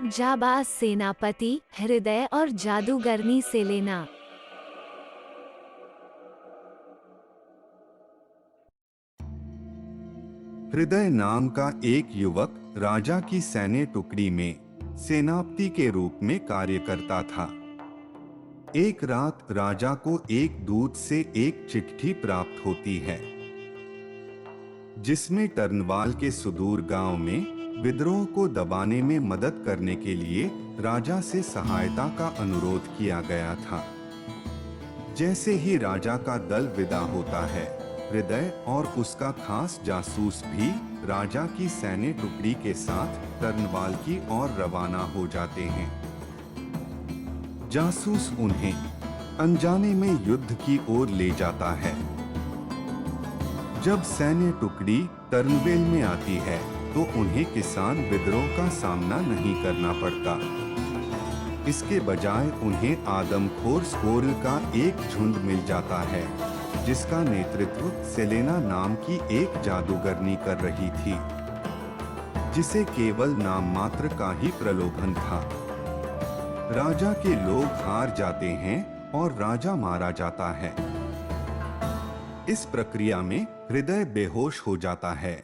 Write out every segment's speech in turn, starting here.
जाबाज सेनापति, हृदय और जादूगरनी सेलेना। हृदय नाम का एक युवक राजा की सैन्य टुकड़ी में सेनापति के रूप में कार्य करता था। एक रात राजा को एक दूत से एक चिट्ठी प्राप्त होती है, जिसमें टर्नवाल के सुदूर गांव में विद्रोह को दबाने में मदद करने के लिए राजा से सहायता का अनुरोध किया गया था। जैसे ही राजा का दल विदा होता है, हृदय और उसका खास जासूस भी राजा की सैन्य टुकड़ी के साथ टर्नवाल की ओर रवाना हो जाते हैं। जासूस उन्हें अनजाने में युद्ध की ओर ले जाता है। जब सैन्य टुकड़ी टर्नवेल में आती है तो उन्हें किसान विद्रोह का सामना नहीं करना पड़ता। इसके बजाय उन्हें आदमखोर स्कोरल का एक झुंड मिल जाता है, जिसका नेतृत्व सेलेना नाम की एक जादूगरनी कर रही थी, जिसे केवल नाम मात्र का ही प्रलोभन था। राजा के लोग हार जाते हैं और राजा मारा जाता है। इस प्रक्रिया में हृदय बेहोश हो जाता है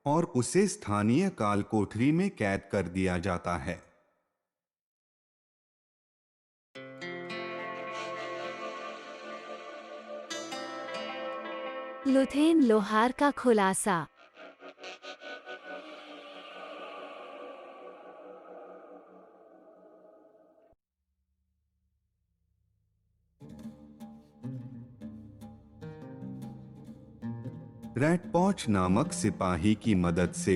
और उसे स्थानीय काल कोठरी में कैद कर दिया जाता है। लुथेन लोहार का खुलासा। रैटपॉच नामक सिपाही की मदद से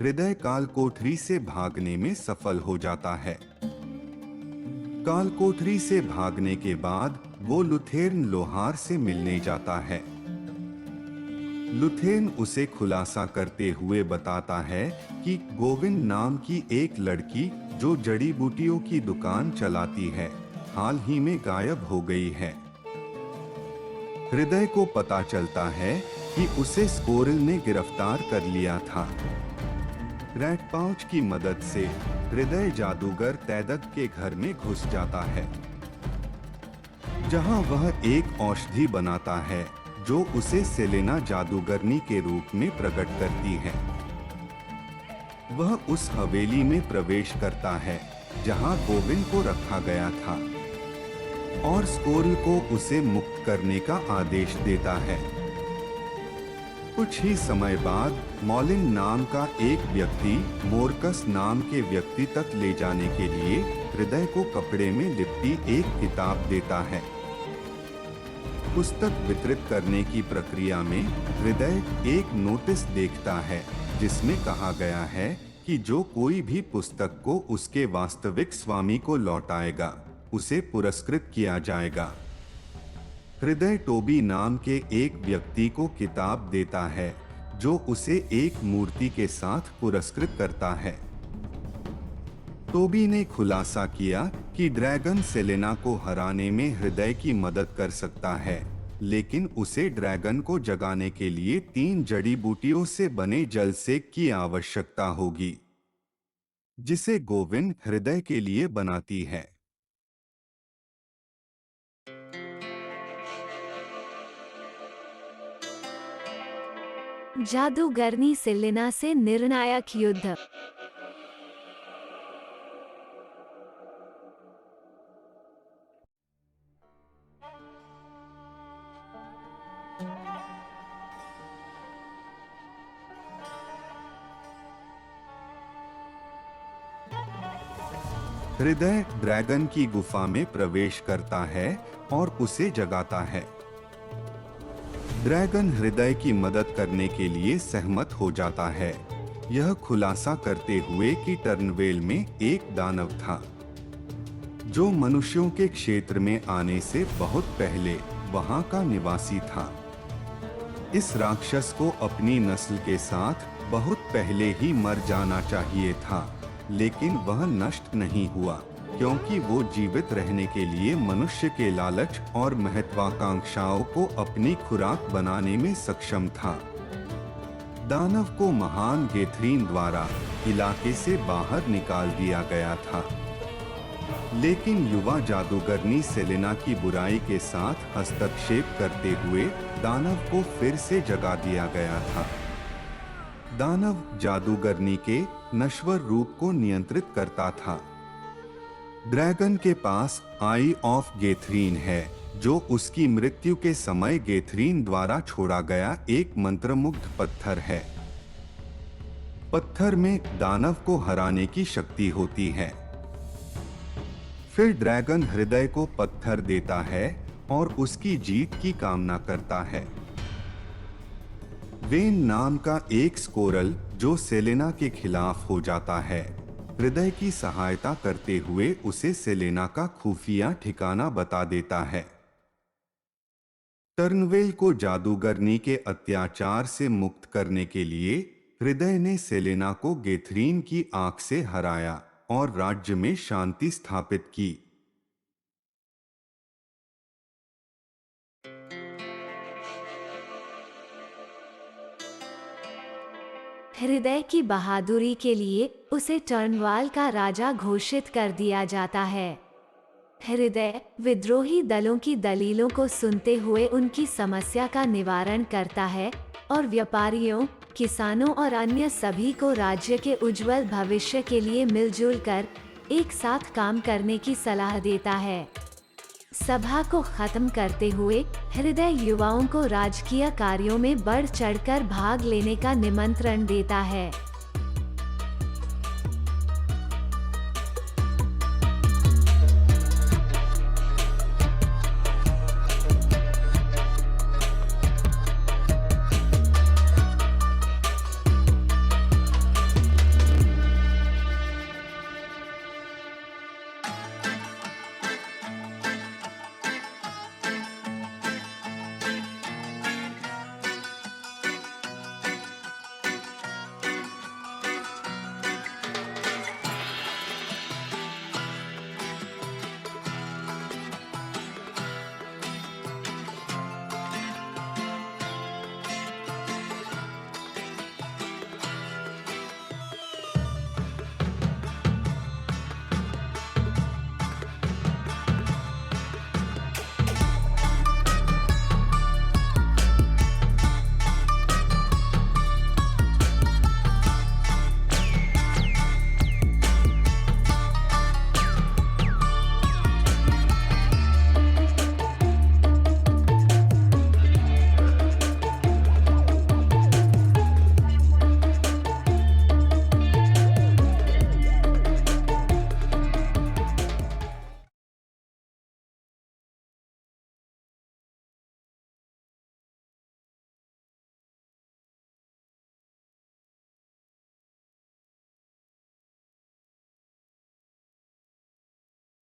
हृदय काल कोठरी से भागने में सफल हो जाता है। काल कोठरी से भागने के बाद वो लुथेन लोहार से मिलने जाता है। लुथेन उसे खुलासा करते हुए बताता है कि गोविंद नाम की एक लड़की जो जड़ी बूटियों की दुकान चलाती है, हाल ही में गायब हो गई है। हृदय को पता चलता है कि उसे स्कोरल ने गिरफ्तार कर लिया था। रैटपाउच की मदद से हृदय जादूगर तैदक के घर में घुस जाता है, जहां वह एक औषधि बनाता है जो उसे सेलेना जादूगरनी के रूप में प्रकट करती है। वह उस हवेली में प्रवेश करता है जहां गोविंद को रखा गया था और स्कोरल को उसे मुक्त करने का आदेश देता है। कुछ ही समय बाद मॉलिन नाम का एक व्यक्ति मोरकस नाम के व्यक्ति तक ले जाने के लिए हृदय को कपड़े में लिपटी एक किताब देता है। पुस्तक वितरित करने की प्रक्रिया में हृदय एक नोटिस देखता है, जिसमें कहा गया है कि जो कोई भी पुस्तक को उसके वास्तविक स्वामी को लौटाएगा, उसे पुरस्कृत किया जाएगा। हृदय टोबी नाम के एक व्यक्ति को किताब देता है, जो उसे एक मूर्ति के साथ पुरस्कृत करता है। टोबी ने खुलासा किया कि ड्रैगन सेलेना को हराने में हृदय की मदद कर सकता है, लेकिन उसे ड्रैगन को जगाने के लिए 3 जड़ी बूटियों से बने जल सेक की आवश्यकता होगी, जिसे गोविंद हृदय के लिए बनाती है। जादूगरनी सेलेना से निर्णायक युद्ध। हृदय ड्रैगन की गुफा में प्रवेश करता है और उसे जगाता है। ड्रैगन हृदय की मदद करने के लिए सहमत हो जाता है, यह खुलासा करते हुए कि टर्नवेल में एक दानव था, जो मनुष्यों के क्षेत्र में आने से बहुत पहले वहां का निवासी था। इस राक्षस को अपनी नस्ल के साथ बहुत पहले ही मर जाना चाहिए था, लेकिन वह नष्ट नहीं हुआ, क्योंकि वो जीवित रहने के लिए मनुष्य के लालच और महत्वाकांक्षाओं को अपनी खुराक बनाने में सक्षम था। दानव को महान गेथरीन द्वारा इलाके से बाहर निकाल दिया गया था, लेकिन युवा जादूगरनी सेलेना की बुराई के साथ हस्तक्षेप करते हुए दानव को फिर से जगा दिया गया था। दानव जादूगरनी के नश्वर रूप को नियंत्रित करता था। ड्रैगन के पास आई ऑफ गेथरीन है, जो उसकी मृत्यु के समय गेथरीन द्वारा छोड़ा गया एक मंत्रमुग्ध पत्थर है। पत्थर में दानव को हराने की शक्ति होती है। फिर ड्रैगन हृदय को पत्थर देता है और उसकी जीत की कामना करता है। वेन नाम का एक स्कोरल जो सेलेना के खिलाफ हो जाता है, हृदय की सहायता करते हुए उसे सेलेना का खुफिया ठिकाना बता देता है। टर्नवेल को जादूगरनी के अत्याचार से मुक्त करने के लिए हृदय ने सेलेना को गेथरीन की आंख से हराया और राज्य में शांति स्थापित की। हृदय की बहादुरी के लिए उसे टर्नवाल का राजा घोषित कर दिया जाता है। हृदय विद्रोही दलों की दलीलों को सुनते हुए उनकी समस्या का निवारण करता है और व्यापारियों, किसानों और अन्य सभी को राज्य के उज्जवल भविष्य के लिए मिलजुल कर एक साथ काम करने की सलाह देता है। सभा को खत्म करते हुए हृदय युवाओं को राजकीय कार्यों में बढ़ चढ़कर भाग लेने का निमंत्रण देता है।